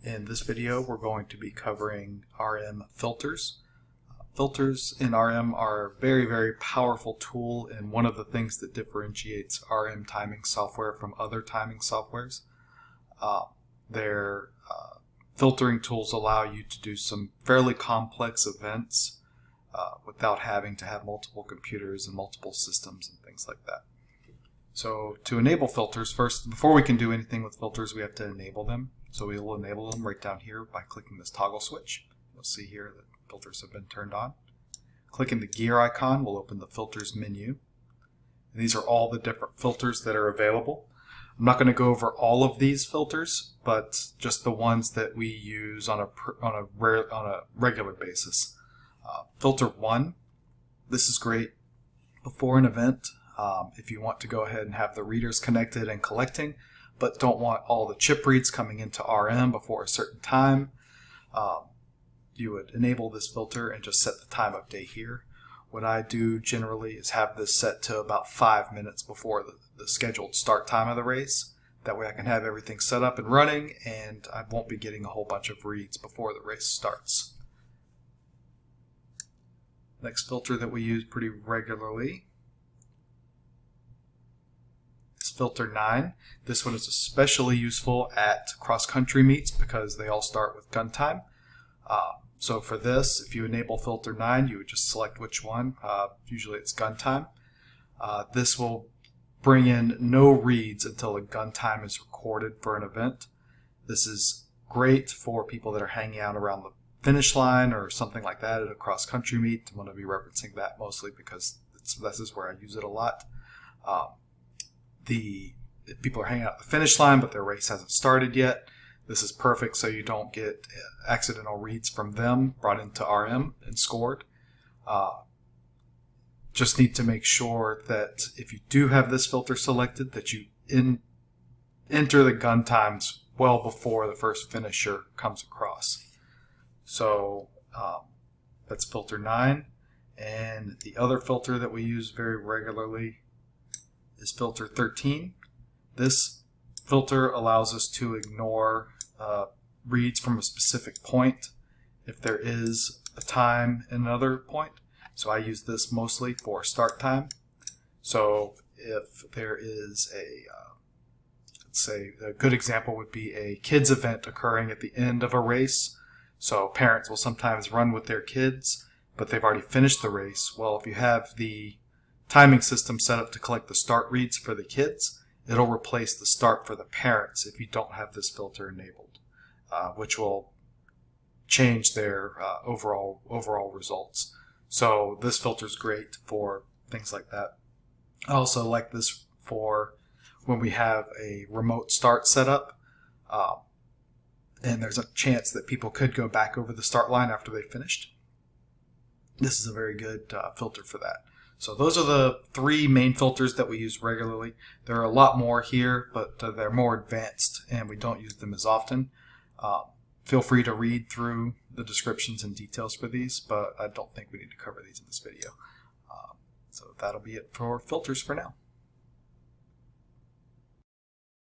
In this video, we're going to be covering RM filters. Filters in RM are a very powerful tool, and one of the things that differentiates RM timing software from other timing softwares. Their filtering tools allow you to do some fairly complex events without having to have multiple computers and multiple systems and things like that. So to enable filters, first, before we can do anything with filters, we have to enable them. So we will enable them right down here by clicking this toggle switch. You'll see here that filters have been turned on. Clicking the gear icon will open the filters menu. And these are all the different filters that are available. I'm not going to go over all of these filters, but just the ones that we use on a regular basis. Filter 1, this is great before an event. If you want to go ahead and have the readers connected and collecting, but don't want all the chip reads coming into RM before a certain time, you would enable this filter and just set the time of day here. What I do generally is have this set to about 5 minutes before the scheduled start time of the race. That way I can have everything set up and running, and I won't be getting a whole bunch of reads before the race starts. Next filter that we use pretty regularly is filter 9. This one is especially useful at cross-country meets because they all start with gun time. So for this, if you enable filter 9, you would just select which one. Usually it's gun time. This will bring in no reads until a gun time is recorded for an event. This is great for people that are hanging out around the finish line or something like that at a cross-country meet. I'm going to be referencing that mostly because this is where I use it a lot. If people are hanging out at the finish line but their race hasn't started yet, this is perfect so you don't get accidental reads from them brought into RM and scored. Just need to make sure that if you do have this filter selected, that you enter the gun times well before the first finisher comes across. So that's filter 9. And the other filter that we use very regularly is filter 13. This filter allows us to ignore reads from a specific point if there is a time in another point. So I use this mostly for start time. So if there is let's say a good example would be a kids event occurring at the end of a race. So parents will sometimes run with their kids, but they've already finished the race. Well, if you have the timing system set up to collect the start reads for the kids, it'll replace the start for the parents if you don't have this filter enabled, which will change their overall results. So this filter is great for things like that. I also like this for when we have a remote start set up, and there's a chance that people could go back over the start line after they finished. This is a very good filter for that. So those are the 3 main filters that we use regularly. There are a lot more here, but they're more advanced and we don't use them as often. Feel free to read through the descriptions and details for these, but I don't think we need to cover these in this video. So that'll be it for filters for now.